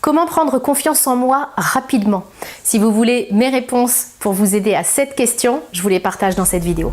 Comment prendre confiance en moi rapidement? Si vous voulez mes réponses pour vous aider à cette question, je vous les partage dans cette vidéo.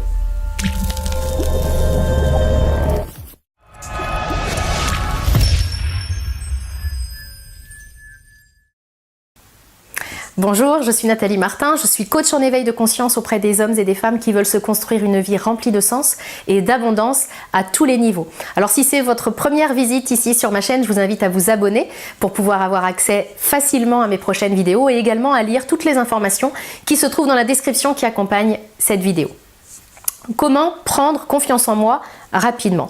Bonjour, je suis Nathalie Martin, je suis coach en éveil de conscience auprès des hommes et des femmes qui veulent se construire une vie remplie de sens et d'abondance à tous les niveaux. Alors si c'est votre première visite ici sur ma chaîne, je vous invite à vous abonner pour pouvoir avoir accès facilement à mes prochaines vidéos et également à lire toutes les informations qui se trouvent dans la description qui accompagne cette vidéo. Comment prendre confiance en moi rapidement?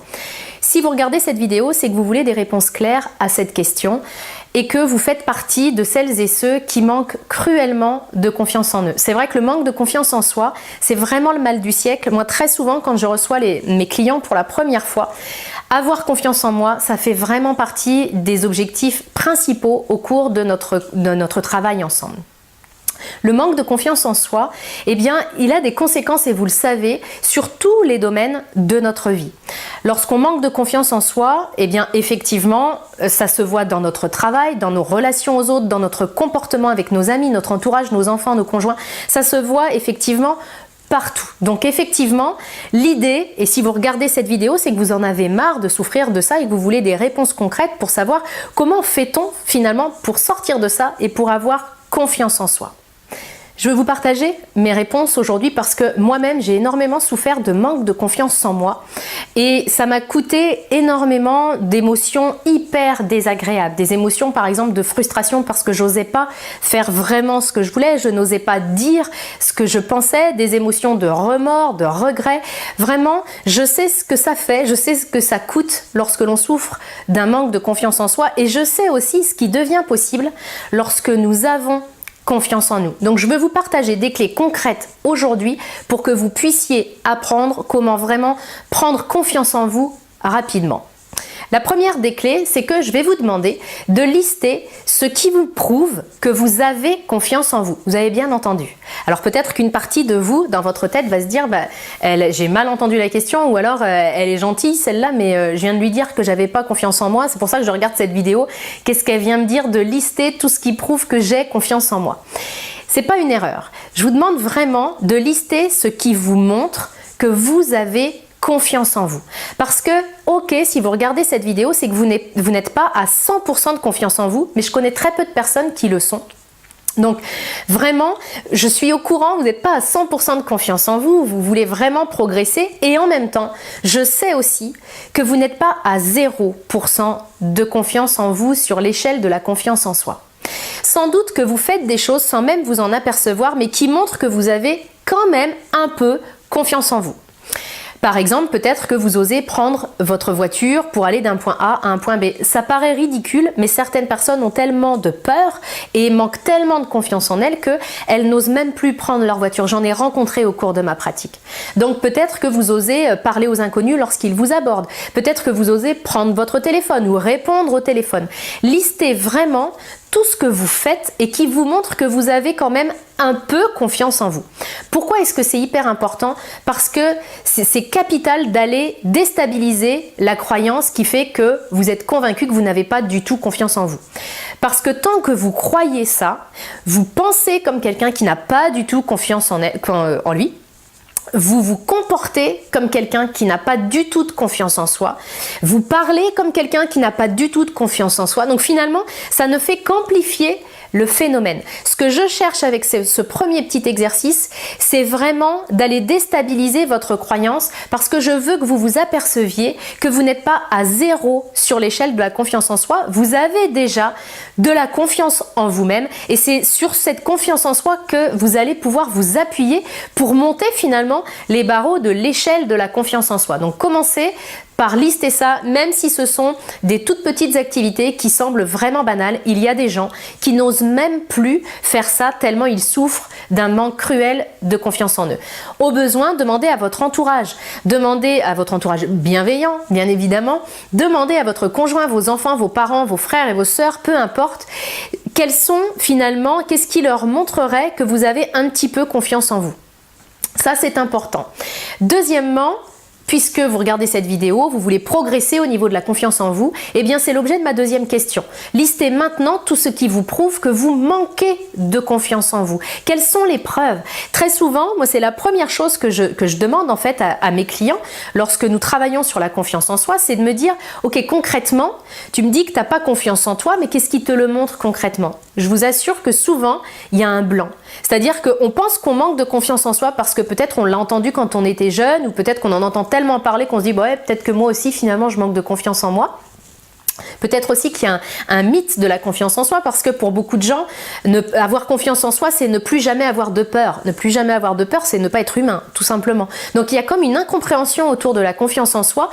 Si vous regardez cette vidéo, c'est que vous voulez des réponses claires à cette question et que vous faites partie de celles et ceux qui manquent cruellement de confiance en eux. C'est vrai que le manque de confiance en soi, c'est vraiment le mal du siècle. Moi, très souvent, quand je reçois mes clients pour la première fois, avoir confiance en moi, ça fait vraiment partie des objectifs principaux au cours de notre travail ensemble. Le manque de confiance en soi, eh bien, il a des conséquences, et vous le savez, sur tous les domaines de notre vie. Lorsqu'on manque de confiance en soi, eh bien, effectivement, ça se voit dans notre travail, dans nos relations aux autres, dans notre comportement avec nos amis, notre entourage, nos enfants, nos conjoints. Ça se voit effectivement partout. Donc effectivement, l'idée, et si vous regardez cette vidéo, c'est que vous en avez marre de souffrir de ça et que vous voulez des réponses concrètes pour savoir comment fait-on finalement pour sortir de ça et pour avoir confiance en soi. Je veux vous partager mes réponses aujourd'hui parce que moi-même, j'ai énormément souffert de manque de confiance en moi et ça m'a coûté énormément d'émotions hyper désagréables. Des émotions, par exemple, de frustration parce que j'osais pas faire vraiment ce que je voulais, je n'osais pas dire ce que je pensais, des émotions de remords, de regrets. Vraiment, je sais ce que ça fait, je sais ce que ça coûte lorsque l'on souffre d'un manque de confiance en soi et je sais aussi ce qui devient possible lorsque nous avons confiance en nous. Donc je veux vous partager des clés concrètes aujourd'hui pour que vous puissiez apprendre comment vraiment prendre confiance en vous rapidement. La première des clés, c'est que je vais vous demander de lister ce qui vous prouve que vous avez confiance en vous. Vous avez bien entendu. Alors peut-être qu'une partie de vous, dans votre tête, va se dire j'ai mal entendu la question ou alors elle est gentille celle-là, mais je viens de lui dire que j'avais pas confiance en moi, c'est pour ça que je regarde cette vidéo. Qu'est-ce qu'elle vient me dire de lister tout ce qui prouve que j'ai confiance en moi? C'est pas une erreur. Je vous demande vraiment de lister ce qui vous montre que vous avez confiance en vous. Parce que, ok, si vous regardez cette vidéo, c'est que vous n'êtes pas à 100% de confiance en vous, mais je connais très peu de personnes qui le sont. Donc vraiment, je suis au courant, vous n'êtes pas à 100% de confiance en vous, vous voulez vraiment progresser et en même temps, je sais aussi que vous n'êtes pas à 0% de confiance en vous sur l'échelle de la confiance en soi. Sans doute que vous faites des choses sans même vous en apercevoir, mais qui montrent que vous avez quand même un peu confiance en vous. Par exemple, peut-être que vous osez prendre votre voiture pour aller d'un point A à un point B. Ça paraît ridicule, mais certaines personnes ont tellement de peur et manquent tellement de confiance en elles qu'elles n'osent même plus prendre leur voiture. J'en ai rencontré au cours de ma pratique. Donc peut-être que vous osez parler aux inconnus lorsqu'ils vous abordent. Peut-être que vous osez prendre votre téléphone ou répondre au téléphone. Listez vraiment tout ce que vous faites et qui vous montre que vous avez quand même un peu confiance en vous. Pourquoi est-ce que c'est hyper important? Parce que c'est capital d'aller déstabiliser la croyance qui fait que vous êtes convaincu que vous n'avez pas du tout confiance en vous. Parce que tant que vous croyez ça, vous pensez comme quelqu'un qui n'a pas du tout confiance en lui, vous vous comportez comme quelqu'un qui n'a pas du tout de confiance en soi, vous parlez comme quelqu'un qui n'a pas du tout de confiance en soi, donc finalement ça ne fait qu'amplifier le phénomène. Ce que je cherche avec ce premier petit exercice, c'est vraiment d'aller déstabiliser votre croyance parce que je veux que vous vous aperceviez que vous n'êtes pas à 0 sur l'échelle de la confiance en soi, vous avez déjà de la confiance en vous-même et c'est sur cette confiance en soi que vous allez pouvoir vous appuyer pour monter finalement les barreaux de l'échelle de la confiance en soi. Donc commencez par lister ça, même si ce sont des toutes petites activités qui semblent vraiment banales. Il y a des gens qui n'osent même plus faire ça tellement ils souffrent d'un manque cruel de confiance en eux. Au besoin, demandez à votre entourage bienveillant, bien évidemment, demandez à votre conjoint, vos enfants, vos parents, vos frères et vos sœurs, peu importe, qu'est-ce qui leur montrerait que vous avez un petit peu confiance en vous. Ça, c'est important. Deuxièmement, puisque vous regardez cette vidéo, vous voulez progresser au niveau de la confiance en vous, eh bien c'est l'objet de ma deuxième question. Listez maintenant tout ce qui vous prouve que vous manquez de confiance en vous. Quelles sont les preuves? Très souvent, moi c'est la première chose que je demande en fait à mes clients lorsque nous travaillons sur la confiance en soi, c'est de me dire, ok, concrètement, tu me dis que tu n'as pas confiance en toi, mais qu'est-ce qui te le montre concrètement? Je vous assure que souvent, il y a un blanc. C'est-à-dire qu'on pense qu'on manque de confiance en soi parce que peut-être on l'a entendu quand on était jeune ou peut-être qu'on en entend tellement parler qu'on se dit, bah ouais, peut-être que moi aussi finalement je manque de confiance en moi. Peut-être aussi qu'il y a un mythe de la confiance en soi parce que pour beaucoup de gens, avoir confiance en soi, c'est ne plus jamais avoir de peur. Ne plus jamais avoir de peur, c'est ne pas être humain, tout simplement. Donc il y a comme une incompréhension autour de la confiance en soi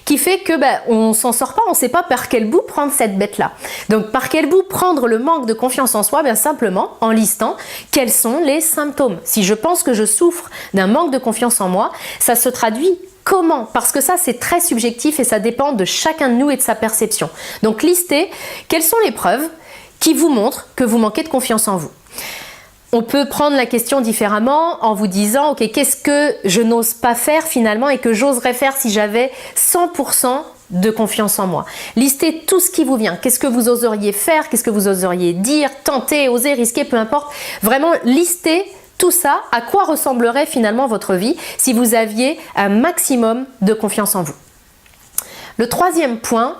qui fait que on s'en sort pas, on ne sait pas par quel bout prendre cette bête-là. Donc par quel bout prendre le manque de confiance en soi? Bien simplement en listant quels sont les symptômes. Si je pense que je souffre d'un manque de confiance en moi, ça se traduit comment? Parce que ça, c'est très subjectif et ça dépend de chacun de nous et de sa perception. Donc, listez quelles sont les preuves qui vous montrent que vous manquez de confiance en vous. On peut prendre la question différemment en vous disant, ok, qu'est-ce que je n'ose pas faire finalement et que j'oserais faire si j'avais 100% de confiance en moi. Listez tout ce qui vous vient. Qu'est-ce que vous oseriez faire? Qu'est-ce que vous oseriez dire, tenter, oser, risquer, peu importe. Vraiment, listez tout ça, à quoi ressemblerait finalement votre vie si vous aviez un maximum de confiance en vous. Le troisième point,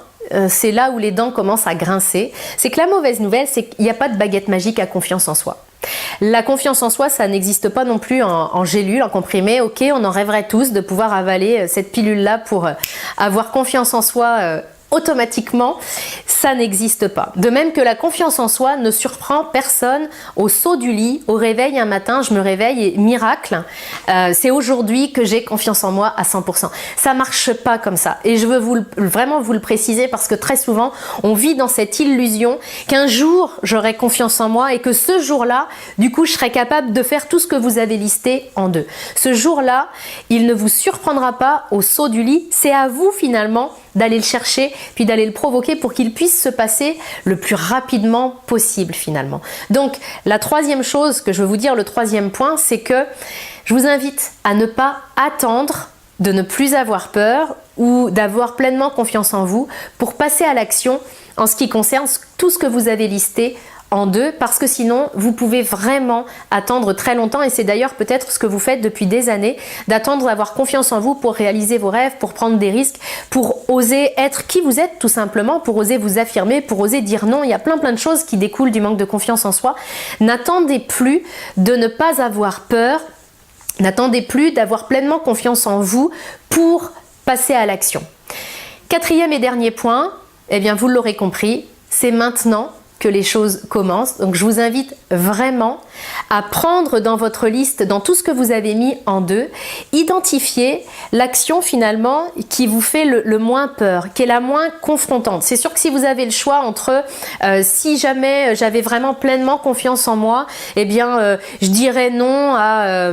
c'est là où les dents commencent à grincer, c'est que la mauvaise nouvelle, c'est qu'il n'y a pas de baguette magique à confiance en soi. La confiance en soi, ça n'existe pas non plus en gélule, en comprimé. Ok, on en rêverait tous de pouvoir avaler cette pilule-là pour avoir confiance en soi automatiquement, ça n'existe pas. De même que la confiance en soi ne surprend personne au saut du lit, au réveil un matin, je me réveille et miracle, c'est aujourd'hui que j'ai confiance en moi à 100%. Ça marche pas comme ça. Et je veux vraiment vous le préciser parce que très souvent, on vit dans cette illusion qu'un jour, j'aurai confiance en moi et que ce jour-là, du coup, je serai capable de faire tout ce que vous avez listé en deux. Ce jour-là, il ne vous surprendra pas au saut du lit. C'est à vous finalement d'aller le chercher, puis d'aller le provoquer pour qu'il puisse se passer le plus rapidement possible finalement. Donc la troisième chose que je veux vous dire, le troisième point, c'est que je vous invite à ne pas attendre de ne plus avoir peur ou d'avoir pleinement confiance en vous pour passer à l'action en ce qui concerne tout ce que vous avez listé en deux, parce que sinon vous pouvez vraiment attendre très longtemps et c'est d'ailleurs peut-être ce que vous faites depuis des années, d'attendre d'avoir confiance en vous pour réaliser vos rêves, pour prendre des risques, pour oser être qui vous êtes tout simplement, pour oser vous affirmer, pour oser dire non. Il y a plein de choses qui découlent du manque de confiance en soi. N'attendez plus de ne pas avoir peur, n'attendez plus d'avoir pleinement confiance en vous pour passer à l'action. Quatrième et dernier point, eh bien vous l'aurez compris, c'est maintenant que les choses commencent. Donc je vous invite vraiment à prendre dans votre liste, dans tout ce que vous avez mis en deux, identifier l'action finalement qui vous fait le moins peur, qui est la moins confrontante. C'est sûr que si vous avez le choix entre si jamais j'avais vraiment pleinement confiance en moi, eh bien je dirais non à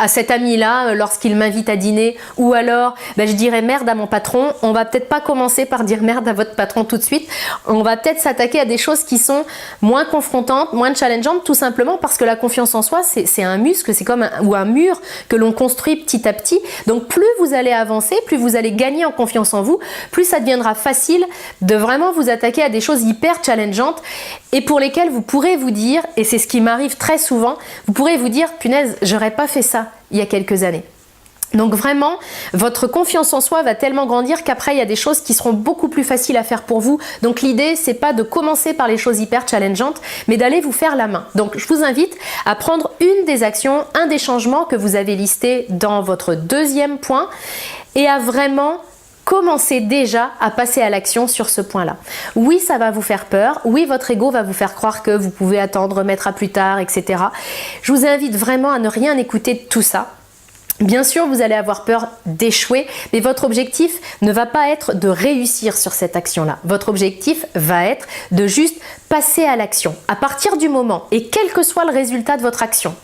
cet ami-là lorsqu'il m'invite à dîner, ou alors je dirais merde à mon patron. On va peut-être pas commencer par dire merde à votre patron tout de suite, on va peut-être s'attaquer à des choses qui sont moins confrontantes, moins challengeantes, tout simplement parce que la confiance en soi, c'est un muscle, c'est comme un mur que l'on construit petit à petit. Donc plus vous allez avancer, plus vous allez gagner en confiance en vous, plus ça deviendra facile de vraiment vous attaquer à des choses hyper challengeantes et pour lesquelles vous pourrez vous dire, et c'est ce qui m'arrive très souvent, vous pourrez vous dire, punaise, j'aurais pas fait ça il y a quelques années. Donc vraiment, votre confiance en soi va tellement grandir qu'après, il y a des choses qui seront beaucoup plus faciles à faire pour vous. Donc l'idée, c'est pas de commencer par les choses hyper challengeantes, mais d'aller vous faire la main. Donc je vous invite à prendre une des actions, un des changements que vous avez listés dans votre deuxième point et à vraiment commencez déjà à passer à l'action sur ce point-là. Oui, ça va vous faire peur. Oui, votre ego va vous faire croire que vous pouvez attendre, remettre à plus tard, etc. Je vous invite vraiment à ne rien écouter de tout ça. Bien sûr, vous allez avoir peur d'échouer, mais votre objectif ne va pas être de réussir sur cette action-là. Votre objectif va être de juste passer à l'action. À partir du moment, et quel que soit le résultat de votre action,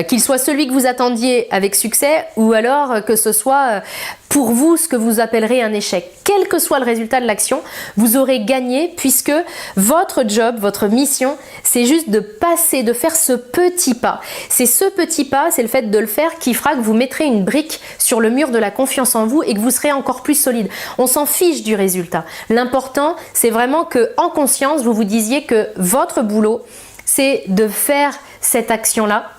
qu'il soit celui que vous attendiez avec succès ou alors que ce soit pour vous ce que vous appellerez un échec. Quel que soit le résultat de l'action, vous aurez gagné puisque votre job, votre mission, c'est juste de passer, de faire ce petit pas. C'est ce petit pas, c'est le fait de le faire qui fera que vous mettrez une brique sur le mur de la confiance en vous et que vous serez encore plus solide. On s'en fiche du résultat. L'important, c'est vraiment que en conscience, vous vous disiez que votre boulot, c'est de faire cette action-là.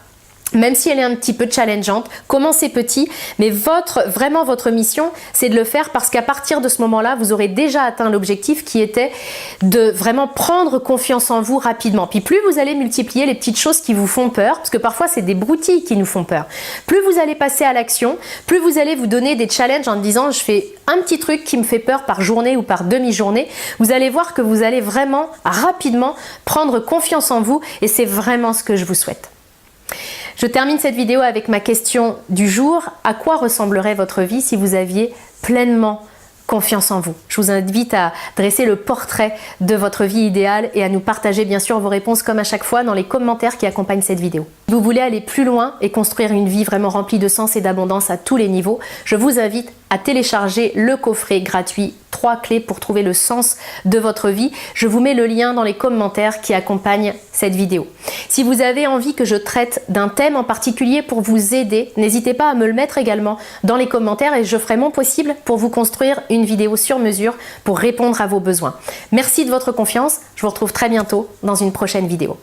Même si elle est un petit peu challengeante, commencez petit, mais vraiment votre mission, c'est de le faire parce qu'à partir de ce moment-là, vous aurez déjà atteint l'objectif qui était de vraiment prendre confiance en vous rapidement. Puis plus vous allez multiplier les petites choses qui vous font peur, parce que parfois c'est des broutilles qui nous font peur, plus vous allez passer à l'action, plus vous allez vous donner des challenges en disant je fais un petit truc qui me fait peur par journée ou par demi-journée, vous allez voir que vous allez vraiment rapidement prendre confiance en vous et c'est vraiment ce que je vous souhaite. Je termine cette vidéo avec ma question du jour. À quoi ressemblerait votre vie si vous aviez pleinement confiance en vous? Je vous invite à dresser le portrait de votre vie idéale et à nous partager bien sûr vos réponses comme à chaque fois dans les commentaires qui accompagnent cette vidéo. Si vous voulez aller plus loin et construire une vie vraiment remplie de sens et d'abondance à tous les niveaux, je vous invite à télécharger le coffret gratuit 3 clés pour trouver le sens de votre vie. Je vous mets le lien dans les commentaires qui accompagnent cette vidéo. Si vous avez envie que je traite d'un thème en particulier pour vous aider, n'hésitez pas à me le mettre également dans les commentaires et je ferai mon possible pour vous construire une vidéo sur mesure pour répondre à vos besoins. Merci de votre confiance. Je vous retrouve très bientôt dans une prochaine vidéo.